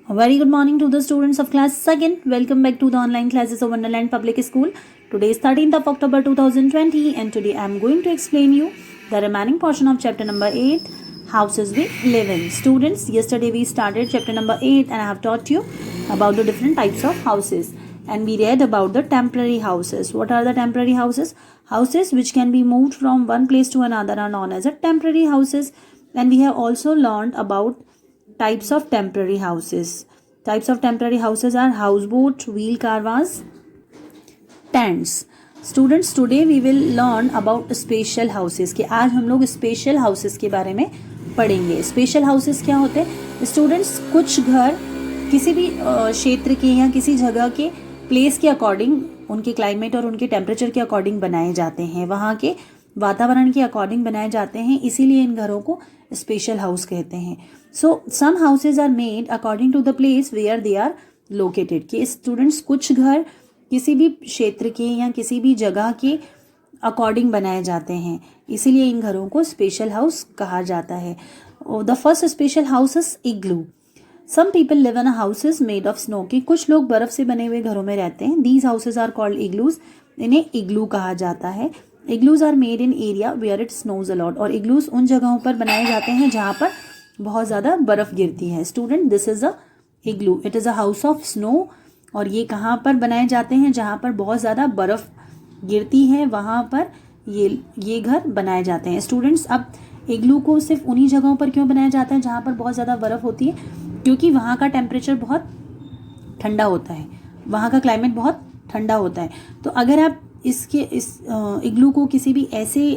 A very good morning to the students of class 2nd. Welcome back to the online classes of Wonderland Public School. Today is 13th of October 2020 and today I am going to explain you the remaining portion of chapter number 8, houses we live in. Students, yesterday we started chapter number 8 and I have taught you about the different types of houses. And we read about the temporary houses. What are the temporary houses? Houses which can be moved from one place to another are known as a temporary houses. And we have also learned about types of temporary houses. Types of temporary houses are houseboat, wheel caravans, tents. Students, today we will learn about special houses कि आज हम लोग special houses के बारे में पढ़ेंगे. Special houses क्या होते हैं? स्टूडेंट्स, कुछ घर किसी भी क्षेत्र के या किसी जगह के प्लेस के अकॉर्डिंग, उनके क्लाइमेट और उनके टेम्परेचर के अकॉर्डिंग बनाए जाते हैं, वहाँ के वातावरण के अकॉर्डिंग बनाए जाते हैं, इसीलिए इन घरों को स्पेशल हाउस कहते हैं. So some houses are made according to the place where they are located. कि स्टूडेंट्स, कुछ घर किसी भी क्षेत्र के या किसी भी जगह के अकॉर्डिंग बनाए जाते हैं, इसीलिए इन घरों को स्पेशल हाउस कहा जाता है. The first special house is igloo. Some people live in houses made of snow. कि कुछ लोग बर्फ से बने हुए घरों में रहते हैं. These houses are called igloos. इन्हें इग्लू कहा जाता है. Igloos are made in area where it snows a lot. और इग्लूज उन जगहों पर बनाए जाते हैं जहाँ पर बहुत ज़्यादा बर्फ़ गिरती है. Student, this is a igloo. It is a house of snow. और ये कहाँ पर बनाए जाते हैं? जहाँ पर बहुत ज़्यादा बर्फ़ गिरती है, वहाँ पर ये घर बनाए जाते हैं. स्टूडेंट्स, अब इग्लू को सिर्फ उन्हीं जगहों पर क्यों बनाया जाता है जहाँ पर बहुत ज़्यादा बर्फ़ होती है? क्योंकि वहाँ का टेम्परेचर बहुत ठंडा होता है, वहाँ का क्लाइमेट बहुत ठंडा होता है. तो अगर आप इस इग्लू को किसी भी ऐसे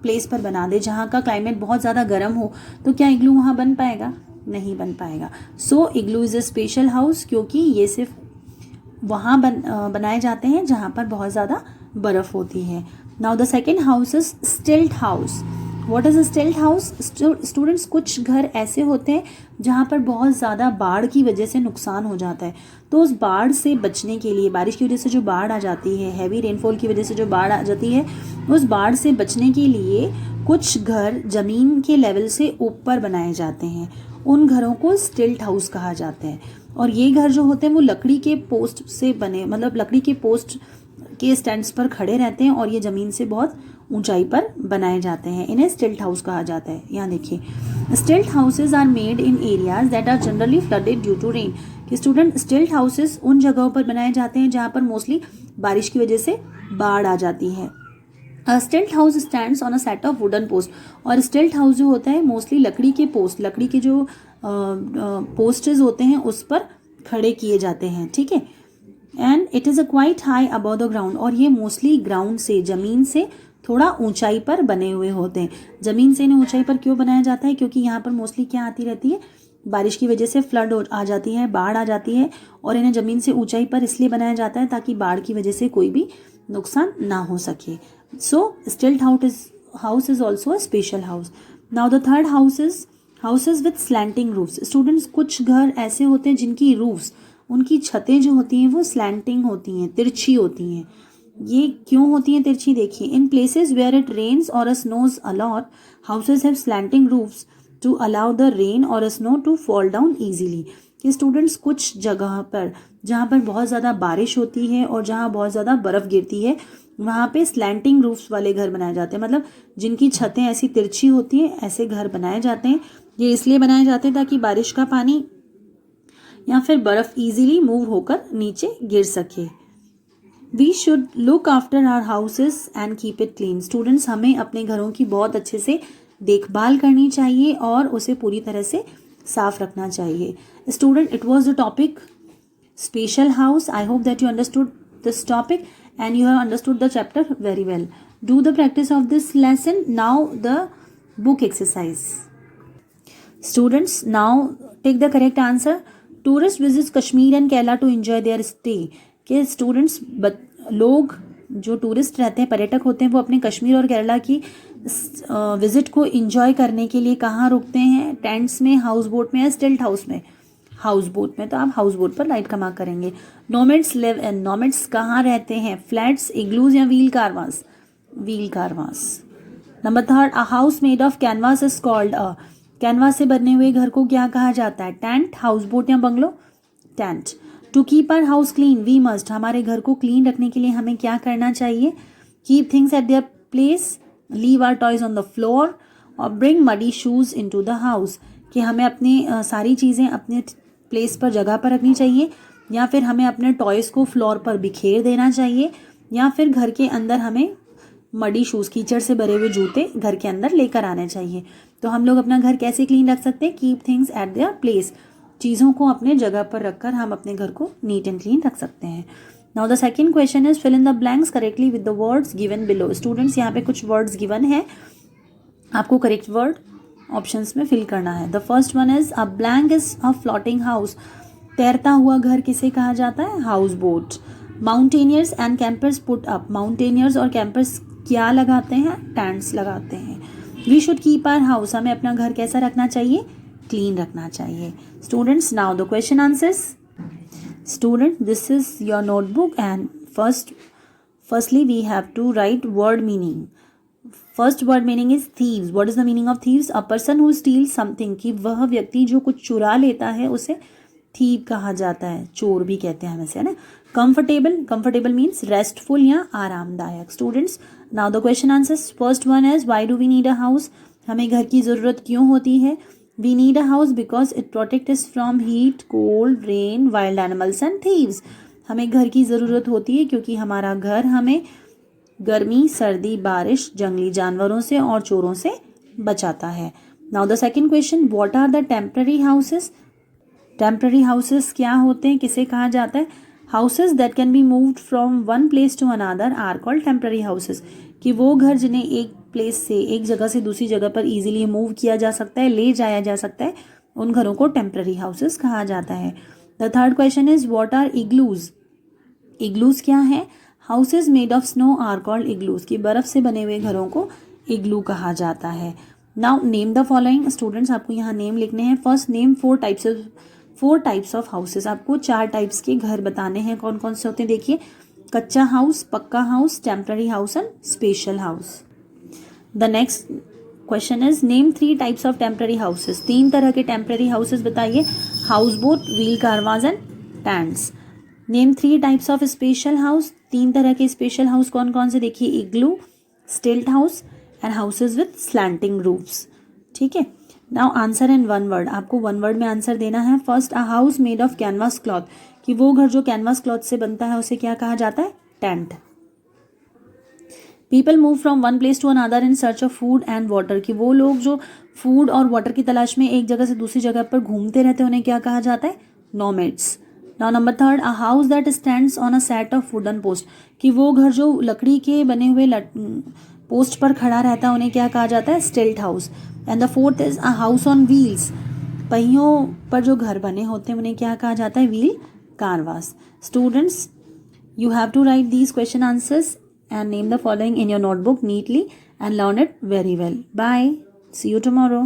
प्लेस पर बना दे जहाँ का क्लाइमेट बहुत ज़्यादा गर्म हो, तो क्या इग्लू वहाँ बन पाएगा? नहीं बन पाएगा. सो इग्लू इज़ अ स्पेशल हाउस, क्योंकि ये सिर्फ वहाँ बनाए जाते हैं जहाँ पर बहुत ज़्यादा बर्फ़ होती है. Now the second house is स्टिल्ट हाउस. व्हाट इज़ अ स्टिल्ट हाउस? स्टूडेंट्स, कुछ घर ऐसे होते हैं जहाँ पर बहुत ज़्यादा बाढ़ की वजह से नुकसान हो जाता है. तो उस बाढ़ से बचने के लिए, बारिश की वजह से जो बाढ़ आ जाती है, हैवी रेनफॉल की वजह से जो बाढ़ आ जाती है, उस बाढ़ से बचने के लिए कुछ घर ज़मीन के लेवल से ऊपर बनाए जाते हैं. उन घरों को स्टिल्ट हाउस कहा जाता है. और ये घर जो होते हैं वो लकड़ी के पोस्ट से बने, मतलब लकड़ी के पोस्ट के स्टैंड्स पर खड़े रहते हैं और ये ज़मीन से बहुत ऊंचाई पर बनाए जाते हैं. इन्हें स्टिल्ट हाउस कहा जाता है. यहाँ देखिए, stilt houses are made in areas that are generally flooded due to rain. कि स्टूडेंट, स्टिल्ट हाउसेज उन जगहों पर बनाए जाते हैं जहाँ पर मोस्टली बारिश की वजह से बाढ़ आ जाती है. स्टिल्ट house stands on a set of wooden post. और स्टिल्ट हाउस जो होता है मोस्टली लकड़ी के पोस्ट, लकड़ी के जो पोस्टेज होते हैं उस पर खड़े किए जाते हैं. ठीक है. And it is a quite high above the ground. और ये मोस्टली ग्राउंड से, ज़मीन से थोड़ा ऊंचाई पर बने हुए होते हैं. ज़मीन से इन्हें ऊंचाई पर क्यों बनाया जाता है? क्योंकि यहाँ पर मोस्टली क्या आती रहती है? बारिश की वजह से फ्लड आ जाती है, बाढ़ आ जाती है. और इन्हें ज़मीन से ऊंचाई पर इसलिए बनाया जाता है ताकि बाढ़ की वजह से कोई भी नुकसान ना हो सके. So stilt house is also a special house. Now the third house is houses with slanting roofs. Students, कुछ घर ऐसे होते हैं जिनकी रूफ्स, उनकी छतें जो होती हैं वो स्लैंटिंग होती हैं, तिरछी होती हैं. ये क्यों होती हैं तिरछी? देखिए, in places where it rains और snows a lot, houses have slanting roofs to allow the rain और snow to fall down easily. कि स्टूडेंट्स, कुछ जगह पर जहाँ पर बहुत ज़्यादा बारिश होती है और जहाँ बहुत ज़्यादा बर्फ़ गिरती है, वहाँ पे स्लैंटिंग रूफ्स वाले घर बनाए जाते हैं. मतलब जिनकी छतें ऐसी तिरछी होती हैं, ऐसे घर बनाए जाते हैं. ये इसलिए बनाए जाते हैं ताकि बारिश का पानी या फिर बर्फ़ ईजीली मूव होकर नीचे गिर सके. We should look after our houses and keep it clean. Students, हमें अपने घरों की बहुत अच्छे से देखभाल करनी चाहिए और उसे पूरी तरह से साफ रखना चाहिए. Student, it was the topic special house. I hope that you understood this topic and you have understood the chapter very well. Do the practice of this lesson. Now the book exercise. Students, now take the correct answer. Tourist visits Kashmir and Kerala to enjoy their stay. के students, लोग जो tourist रहते हैं, पर्यटक होते हैं, वो अपने कश्मीर और केरला की विजिट को इंजॉय करने के लिए कहाँ रुकते हैं? टेंट्स में, हाउस बोट में या स्टिल्ट हाउस में? हाउस बोट में. तो आप हाउस बोट पर राइट कमा करेंगे. Nomads live in. नोमैड्स कहाँ रहते हैं? फ्लैट्स, इग्लूज या wheel caravans? Wheel caravans. Number third, a house made of canvas is called a. Canvas से बने हुए घर को क्या कहा जाता है? टेंट, हाउस बोट या bungalow? Tent. To keep our house clean we must, हमारे घर को क्लीन रखने के लिए हमें क्या करना चाहिए? Keep things at their place, leave our toys on the floor और bring muddy shoes into the house, कि हमें अपनी सारी चीज़ें अपने प्लेस पर, जगह पर रखनी चाहिए, या फिर हमें अपने टॉयज़ को फ्लोर पर बिखेर देना चाहिए, या फिर घर के अंदर हमें मडी शूज़, कीचड़ से भरे हुए जूते घर के अंदर लेकर आने चाहिए. तो हम लोग अपना घर कैसे क्लीन रख सकते हैं? Keep things at their place, चीज़ों को अपने जगह पर रखकर हम अपने घर को नीट एंड क्लीन रख सकते हैं. Now the second question is fill in the blanks correctly with the words given below. Students, यहाँ पे कुछ वर्ड्स गिवन है, आपको करेक्ट वर्ड ऑप्शंस में फिल करना है. The first one is a blank is a floating house. तैरता हुआ घर किसे कहा जाता है? House boat. Mountaineers and campers put up. Mountaineers और कैंपर्स क्या लगाते हैं? टेंट्स लगाते हैं. We should keep our house, हमें अपना घर कैसा रखना चाहिए? क्लीन रखना चाहिए. Students, now the question answers. Student, this is your notebook and firstly we have to write word meaning. First word meaning is thieves. What is the meaning of thieves? A person who steals something, कि वह व्यक्ति जो कुछ चुरा लेता है उसे thief कहा जाता है, चोर भी कहते हैं हम इसे, है ना. Comfortable means restful या आरामदायक. Students, now the question answers. First one is why do we need a house? हमें घर की ज़रूरत क्यों होती है? We need a house because it protects us from heat, cold, rain, wild animals and thieves. हमें घर की ज़रूरत होती है क्योंकि हमारा घर हमें गर्मी, सर्दी, बारिश, जंगली जानवरों से और चोरों से बचाता है. Now the second question, what are the temporary houses? Temporary houses क्या होते हैं, किसे कहा जाता है? Houses that can be moved from one place to another are called temporary houses. कि वो घर जिन्हें एक प्लेस से, एक जगह से दूसरी जगह पर इजीली मूव किया जा सकता है, ले जाया जा सकता है, उन घरों को टेम्पररी हाउसेस कहा जाता है. The third question is what are igloos? Igloos क्या है? Houses made of snow are called igloos. की बर्फ से बने हुए घरों को इग्लू कहा जाता है. Now name the following. Students, आपको यहाँ नेम लिखने हैं. First name four types of houses. आपको 4 टाइप्स के घर बताने हैं. कौन कौन से होते हैं देखिए. Kachcha house, pucca house, temporary house and special house. The next question is name 3 types of temporary houses. 3 तरह के टेम्पररी हाउसेज बताइए. Houseboat, wheel caravans and tents. Name 3 types of special house. 3 तरह के स्पेशल हाउस कौन कौन से देखिए. Igloo, stilt house and houses with slanting roofs. ठीक है. Now answer in 1 word. आपको 1 वर्ड में आंसर देना है. First, a house made of canvas cloth. कि वो घर जो कैनवास क्लॉथ से बनता है उसे क्या कहा जाता है? Tent. People move from one place to another in search of food and water. कि वो लोग जो फूड और वाटर की तलाश में एक जगह से दूसरी जगह पर घूमते रहते हैं उन्हें क्या कहा जाता है? Nomads. Now number 3, a house that stands on a set of wooden post. कि वो घर जो लकड़ी के बने हुए पोस्ट पर खड़ा रहता है उन्हें क्या कहा जाता है? स्टिल्ट house. And the fourth is a house on wheels. पहियों पर जो घर बने होते हैं उन्हें क्या कहा जाता है? Wheel caravans. Students, you have to write these question answers and name the following in your notebook neatly and learn it very well. Bye. See you tomorrow.